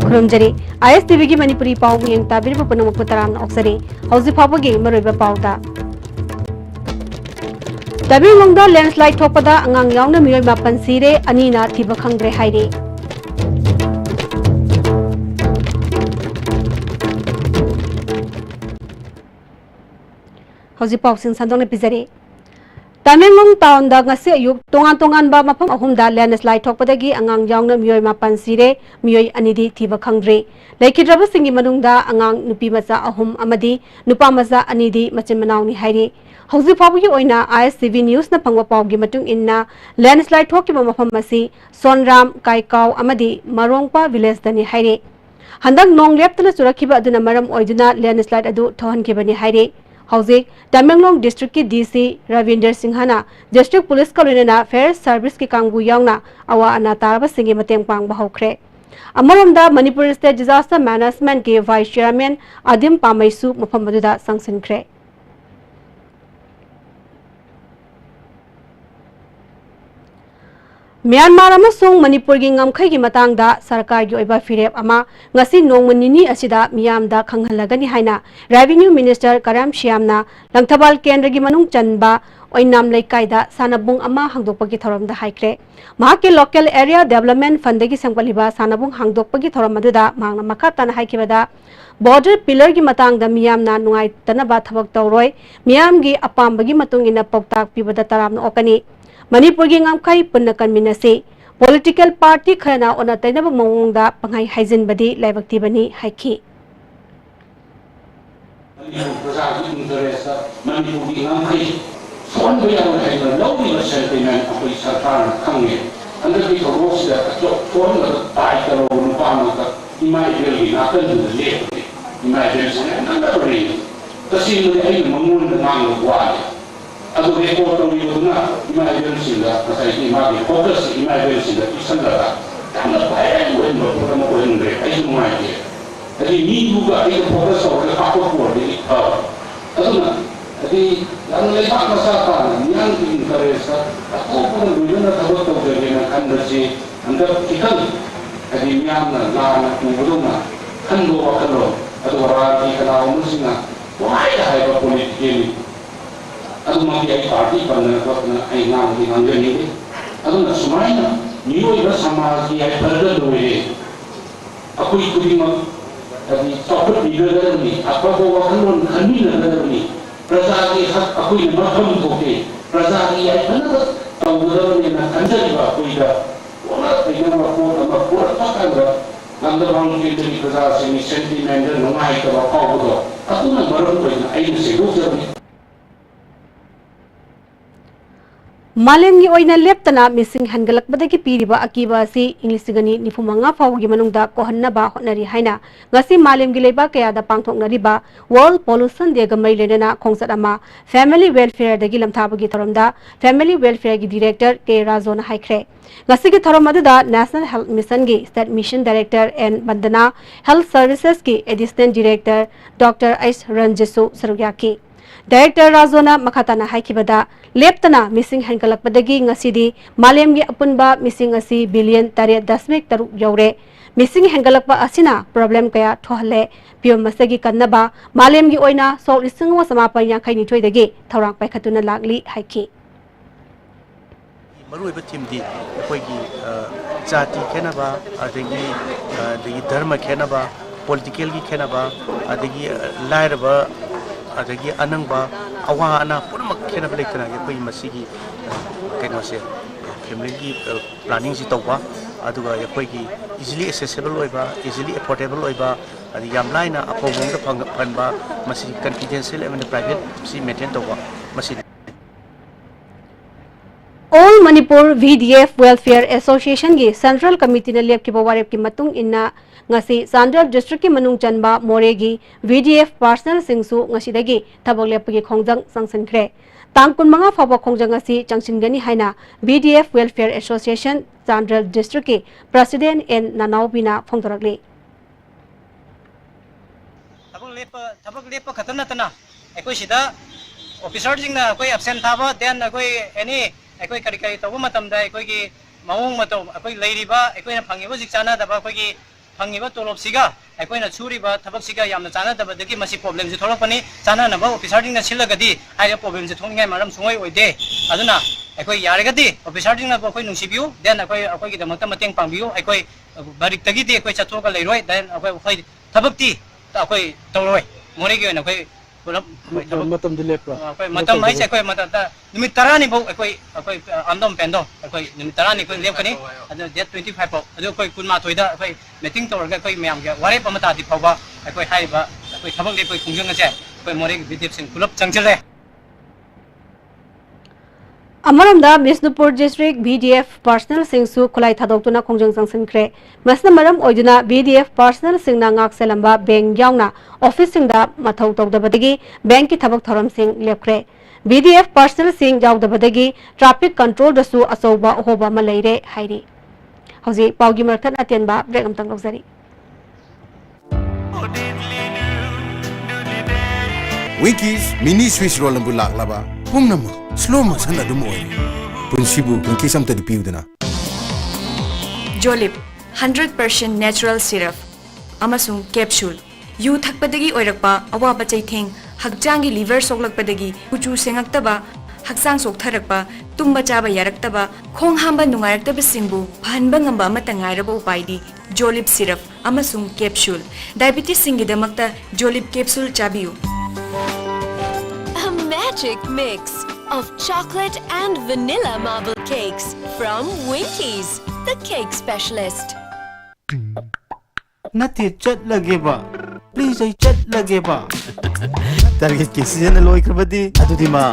खुरुमजरी ISTV की मणिपुरी पाव मियंग Tabir पुनमुक तराम ऑक्सरी हौजी फाबगी मरुइबा पावदा Tamil Nadu landslide थोपदा अंगांग यावना मियोय मापन सिरे अनीना थिबा खंग्रे हाइरे हौजी पावसिंग संदोंग पिजरे तमिलनाडु टाउन दा ngasi ayuk tongan ba mafam ahumda landslide thokpadagi angang yaungna miyoi mapan sire miyoi anidi thiba khangdre laikhidraba singi manungda angang nupi macha ahum amadi nupa macha anidi machin manawni haire hauji fabugi oina ISTV news na phangwa pawgi matung inna landslide thokiba mafam masi sonram kaikau amadi marongpa village dani haire handak nong leptana churakhiba aduna maram oiduna landslide adu thohankibani haire हौजिक Tamil Nadu district की DC Ravinder सिंहना district police का लोइना fire service की कांगबु यावना अवा अना तारबा सिंगे मतेंग पांगबा हौख्रे अमरोमदा मणिपुर स्टेट डिजास्टर मैनेजमेंट के वाइस चेयरमैन आदिम पामैसु मफम मदुदा संगसिनख्रे म्यांमार अमसुंग मणिपुर की ngमखै की मतंगदा सरकार की ओइबा फिरेप अमा ngasi नोंगमनिनी असिदा मियामदा खंगहलगनी हाइना रेवेन्यू मिनिस्टर करम श्यामना लंगथबाल केंद्र की मनुंग चनबा ओइनाम लेकाइदा सानाबुंग अमा हांगदोकपगी थोरमदा हाइख्रे Mahake local area development fund की संगपलिबा सानाबुंग हांगदोकपगी थोरमदुदा मांगना मखाताना हाइखिबदा बॉर्डर पिलर की मतंगदा मियामना नुंगाइतनबा थबक तौरोय मियामगी अपामबगी मतुंगिना पौताक पिबदा तरामना ओकनी मणिपुर की ngमखै पुन्ना कन्मिनसे पॉलिटिकल पार्टी खरना ओना तैनब मौंगदा पंगाई हाइजिनबदी लाइबक्तिबनी हाइखि मणिपुर की ngमखै सोनबो याव हाइना लौबि सेंटिमेंट अखै सरकार खंगे अंदर की रोसिदा जो फोन ताई करो नुपाना इमाइजल की नाकन ले इमाइजल से नंदरी तसिन आई मंगुन नांग वाले अदु रिपोर्ट तौरिबुना इमरजेंसी दा कसैकी मागी फोकस इमरजेंसी दा इसनदा ताना पाए वेन प्रोग्राम कोइन रे आई नुआइके अदि नीबुगा आई फोकस और काको कोडि अदुना अदि लांले मसा ता नियान की इंटरेस्ट अकोपन दुजना थबो तौजेना खनदसी अंदर किखल अदि म्यामना लाना कुबुना खनदो वखलो अदु राजी कलाउ मुसिना वाई हाइबा पॉलिटिकली अदुमागी आई पार्टी बनना कोतना आई नाम की मंगनी दे अदुना सुमाइना नियोइबा समाज की आई फरद लोए अकुई कुदिमा अदि टॉपिक बिगड़नी अपाबो वखलोन खनी लगदनी प्रजा की हक अकुई मफम तोके प्रजा की आई फनद तौदरनी ना कंजरिबा कुइदा ओना तैना को अमा पूरा पकांगा नंदबांग की प्रजा से सेंटिमेंट नुमाई का पावदो अदुना मरम कोइना आई से रोजरनी मालेमगी ओइना लेप्तना मिसिंग हनगलकबदगी पीरिबा अकीबा असि इंग्लिसगनी निफुमंगा फावगी मनुंगदा कोहन्नबा होनरी हाइना गसी मालेमगी लेबा कयादा पांगथोकनरिबा वर्ल्ड पोल्यूशन डे गमै लेना खोंगसत अमा फैमिली वेलफेयर दगी लमथाबगी थरमदा फैमिली वेलफेयर की डायरेक्टर के राजोना हाइख्रे गसी की थरम अदुदा नेशनल हेल्थ मिशन की state mission director N Bandana health services की एडिशनल डायरेक्टर डॉक्टर एस रंजिसु सरुयाकी डायरेक्टर राजोना मखाताना हाइखिबदा लेप्तना मिसिंग हनगलकपदगी ngasiदी मालेमगी अपुनबा मिसिंग असि बिलियन 3.3 यौरे मिसिंग हनगलकपा असिना प्रॉब्लम कया थोहले पियम मसगी कन्नबा मालेमगी ओइना सौ लिसिंग व समापन यांखैनि थोइदगी थौरांग पाइखतुना लागली हाइखि मरुइबा टीमदी अखोइगी जाति खेनबा अदगी धर्म खेनबा पॉलिटिकल की खेनबा अदगी लाइरबा अदगी अनंगबा अवा अना पुनमक खेनब लेतना कोई मसीगी कैनोसे फैमिली की प्लानिंग से तौबा अदुगा कोई इजिली एक्सेसिबल होइबा इजिली अफोर्डेबल होइबा अदि याम लाइना अपोबोंग द फंबा मसी कॉन्फिडेंशियल एवं प्राइवेट सी मेंटेन तौबा मसी All Manipur VDF Welfare Association की सेंट्रल कमिटी ने लेप की बवारेप की मतुंग इन्ना ngasi Sandal District की मनुंग चनबा मोरेगी VDF पर्सनल सिंगसु ngasi थबक लेपगी खोंजंग संगसनख्रे तांग कुनमंगा फाबा खोंजंग ngasi चंगसिनगनी हाइना VDF Welfare Association Sandal District की प्रेसिडेंट एन नानाउबिना फोंदरगले थबक लेप खतन नतना एकोइ सिदा ऑफिसर जिंगना कोई एब्सेंट थाबा देन कोई एनी अखोई करी तब मतमदा अखोई मौंग मतम अखोई लेरिबा अखोइना फंगिबा जिक चानादबा अखोई फंगिबा तोलोब सिगा अखोइना छुरिबा थबक सिगा यामना चानादबदगी मसी प्रॉब्लम से थोलपनी चानानबा ऑफिसरदिंगना सिलगदी हाइरा प्रॉब्लम से थोंनिङाइ मरम सुङै ओइदे अदुना अखोइ यारगदी ऑफिसरदिंगना अखोइ नुसिबियु देन अखोइ गिदमक्ता मतेंग पांबियु अखोइ बारिकतगीदि अखोइ चथोका लैरोय देन अखोइ थबकती अखोइ तौरोय मोरेगी ओइना अखोइ मतम दिलेप्रा अखोइ मतम हाइसे अखोइ मतता निमित 10 नि बौ अखोइ आमदम पेंदो अखोइ निमित 10 नि अखोइ लेपकनी अदु डेट 25 बौ अदु अखोइ कुनमा थोइदा अखोइ मीटिंग तौरगा अखोइ म्याम गे वारेप अमतादि फौबा अखोइ हाइबा अखोइ थबक ले अखोइ खुंजंग असे अखोइ मोरेगी विद्याप सिंह पुलप चंगचले अमरमदा बिष्णुपुर डिस्ट्रिक्ट VDF पर्सनल सिंगसु खुलाई थादोक्तुना खोंजंग संसनख्रे मसना मरम ओइदुना VDF पर्सनल सिंगना ngak selamba बैंक यावना ऑफिस सिंगदा मथौ तौदबदगी बैंक की थबक थरम सिंग लेपख्रे VDF पर्सनल सिंग जावदबदगी ट्रैफिक कंट्रोल दसु असौबा होबा म लैरे हाइरी हौजी पाउगी मरथन अतेनबा ब्रेक अमतंग लौजरी Winkies mini Swiss roll and bulak laba. Pungnam slow motion adum oil. Punsibu winkies am tadi piudana. Jolip 100% natural syrup. Amasung capsule. You thakpadagi oirakpa awa bachai thing hakjangi liver soklakpadagi kuchu sengaktaba haksang soktharakpa tumba chaba yaraktaba khong hamba nungaraktaba singbu phanba ngamba amata ngairaba upaidi Jolip syrup amasung capsule. Diabetes singidamakta Jolip capsule chabiu. A magic mix of chocolate and vanilla marble cakes from Winkies, the cake specialist. Nati chat lage ba. Please ay chat lage ba. Target ke season na loy krabadi adudi ma.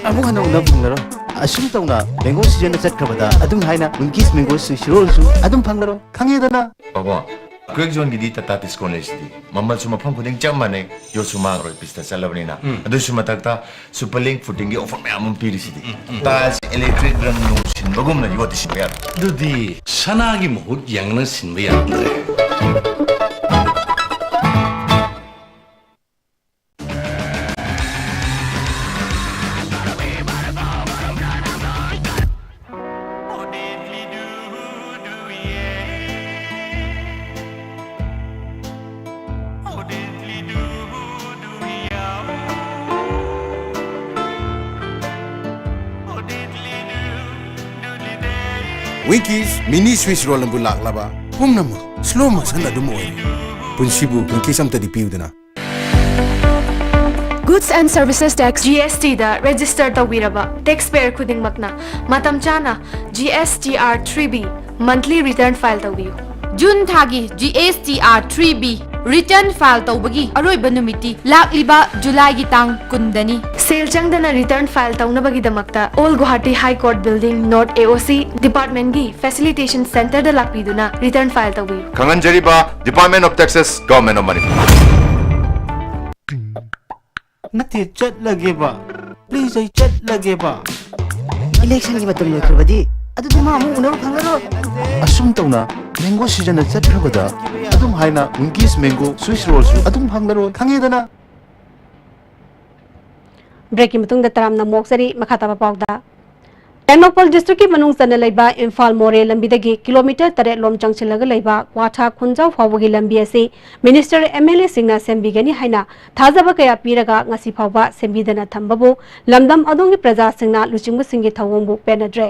Amu hana una panglaro. Asum taw na mango season na chat krabada adung haina Winkies mango swiss roll su adung panglaro. Kangeda na. Baba. Quick zone gidi tata disconnect di. Mamal suma phang kuding jam mane yo suma roi pista salabni na. Adu suma takta super link footing gi offer me amum piri sidi. Tas electric rang no sin bagum na yoti sin ya. Dudi sanagi muhut yang na sin ya andre. Winkies mini Swiss roll and bulak laba. Pungnam slow motion adum oil. Punsibu winkies am tadi piudana. Goods and Services Tax GST da register tawiraba taxpayer khuding makna matam chana GSTR 3B monthly return file tawiyu June thagi GSTR 3B return file tawbagi aroiba numiti lakliba July gi tang kundani sale changdana return file tawnabagi damakta All Guwahati High Court Building North AOC Department gi Facilitation Center da lakpiduna return file tawiyu Kanganjariba Department of Taxes Government of Manipur. Nati chat lage ba. Please ay chat lage ba. Election ki matam loy krabadi adudi ma amu unaru panglaro. Asum taw na mango season na chat krabada adung haina Winkies mango swiss roll su adung panglaro. Kangeda na. Brake मतुंग तराम ना मोक्सरी मखाता पाउदा टेक्नोपॉल district की मनुंग सन लेबा इम्फाल मोरे लंबीदगी kilometre 3 लोम चंगचिलग लेबा क्वाथा खुंजाव फावगी लंबी असी minister MLA सिंगना सेंबिगनी हाइना थाजब कया पीरगा ngasi फावबा सेंबिदना थंबबो लमदम अदोंगी प्रजा सिंगना लुचिंगु सिंगी थवंबु पेनड्रे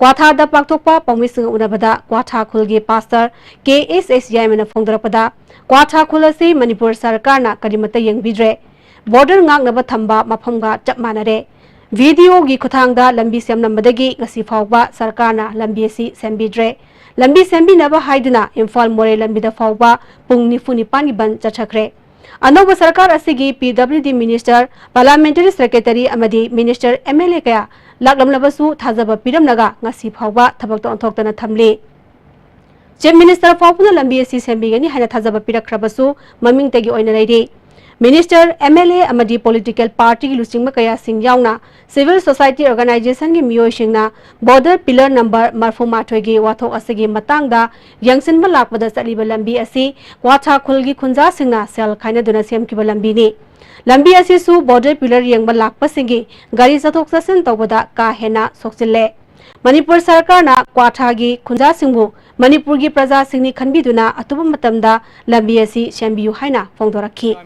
क्वाथा दा पाक्थोकपा पौमिसिंग उनबदा क्वाथा खुलगी पास्टर KSS यामना फोंदरपदा क्वाथा खुलसी मणिपुर सरकारना करिमता यंगबिद्रे border ngangnaba thamba mafamga chap manare video की खुथांगदा लंबी सेमनमदगी ngasi फावबा सरकारना लंबी asi sembidre लंबी सेंबिनबा हाइदुना इम्फाल मोरे लंबीदा फावबा पुंग निफुनि पानी बन चछखरे अनौब सरकार असिगी PWD मिनिस्टर पार्लियामेंटरी सेक्रेटरी अमदी मिनिस्टर MLA कया लाकलमलबसु थाजब पिरमनगा ngasi फावबा थबक तोंथोक्तना थमले चीफ मिनिस्टर फावपुना लंबी asi सेंबिगनी हाइना थाजब पिरखरबसु ममिंगतगी ओइना लैरे मिनिस्टर MLA अमदी पॉलिटिकल पार्टी की लुचिंग में कया सिंह यावना सिविल सोसाइटी ऑर्गेनाइजेशन की मियोइसिंगना बॉर्डर पिलर नंबर मरफुमाथोगी वाथोक असगी मतंगदा यंगसिनबा लाकबदा चलीबा लंबी असि क्वाथा खुलगी खुंजा सिंगना सेल खाइनदुना सेमकिबा लंबीनी लंबी असि सु बॉर्डर पिलर यंगबा लाकपसिंगी गाड़ी चथोक चसिन तौबदा का हेना सोक्सिले Manipur Sarkarna Kwathagi Khunjasingbu Manipurgi Prajasingni Khanbiduna atuba matamda lambi asi sembiyu haina phongdorakhi.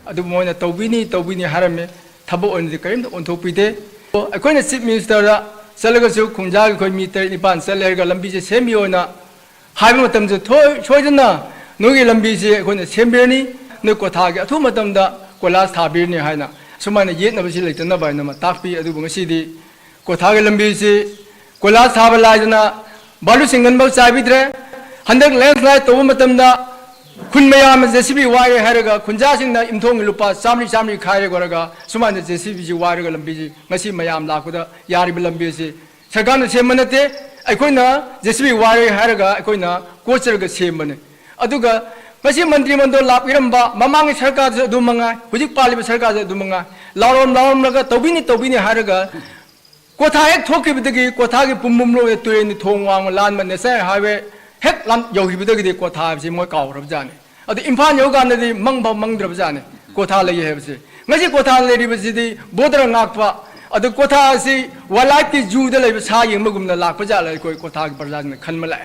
Adu moina tawbini harame thabo onde karim onthopide akoina chief minister da salagasu khunjagi khoi meter nipan salerga lambi se sembiona haiba matamje choidana nogi lambi se akoina sembirni ne kothagi athu matamda kolas thabirni haina sumana yetna basi leitana baina ma takpi adu ngasi kothagi lambi se kolas thabalajana balu singan bau chaibidre handak landslide to matamda kun mayam JCB wire haraga khunjasingna imthong lupa samri khaire goraga sumana JCB ji wire lambi ji ngasi mayam lakuda yari lambi se sarkarna semanate aikoina JCB wire haraga aikoina kocherga semane aduga ngasi mantri mandol lapiramba mamang sarkar se dumanga hujik paliba sarkar se dumanga larom laga tobini haraga kotha ek thokibidagi kotha gi pummumlo e tueni thongwang lan man ne sai highway hek lam yohibidagi kotha ji moi kaurab jane adu imphal yoganadi mangdrab jane kotha lei hebse ngasi kotha leri bisi bodra ngakpa adu kotha si walai ki juda lei sa yengmagumna lakpa jala koi kotha gi parjana khanmala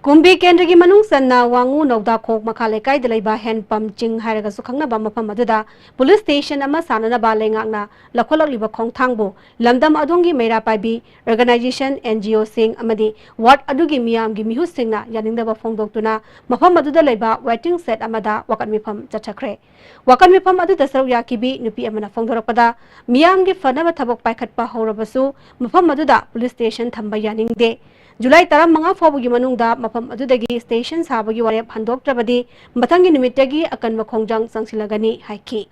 Kumbi Kendrigi Manung Sanna Wangu Nogda Kok Makale Kai Delaiba Hand Pump Ching Haraga Sukhangna Bama Pamaduda Police Station Ama Sanana Balengakna Lakolak Liba Kong Thangbo Lamdam Adungi Meira Paibi Organization NGO Sing Amadi Wat Adugi Miam Gimihu Singna Yanindaba Fongdoktuna Mapamaduda Laiba Waiting Set Amada Wakan Mipam Chachakre Wakan Mipam Adu Dasar Yakibi Nupi Amana Fongdorapada Miam Gi Fanaba Tabok Paikatpa Horabasu Mapamaduda Police Station Thamba Yaningde July Taram Manga Fobugi Manungda Mapam Adudagi Station Sabagi Warep Handok Trabadi Matangi Nimitagi Akan Makongjang Sangsilagani Haiki.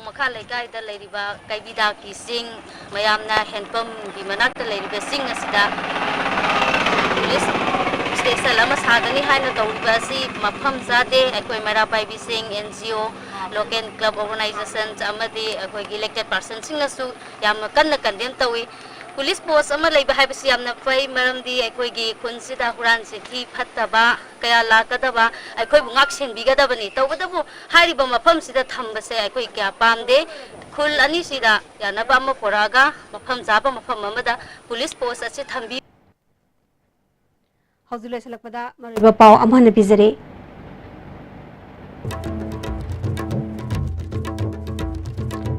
Makale Gai the Lady Kaibida Ki Sing Mayamna Handpum Gimanaka Lady Sing Asida Station Lamas Hagani Hana Dawibasi Mapam Zade Akoi Mara Baby Sing NGO Local Club Organizations Amadi Akoi elected person Singasu Yamakan Kandem Tawi Police post ama lay bahay basi amna fay maramdi ay koy gi kunsida huran si thi phattaba kaya lakadaba ay koy bungak sin bigadaba ni tawbadabu hari ba mafam sida thambase ay koy kya pamde khul ani sida yana ba ma poraga mafam jaba mafam amada police post ase thambi Hozule salakpada mariba paw amhana bizare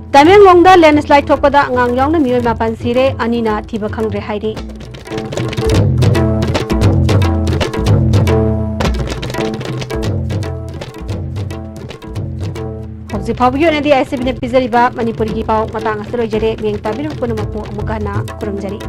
Tamenglongda landslide thokpada angang yaungna miyoi mapan sire anina thiba khangre hairi Hobji phawgi onadi ICB ne pizariba Manipuri gi paw matang asro jare meng tabiru kono mapu amugana kurum jari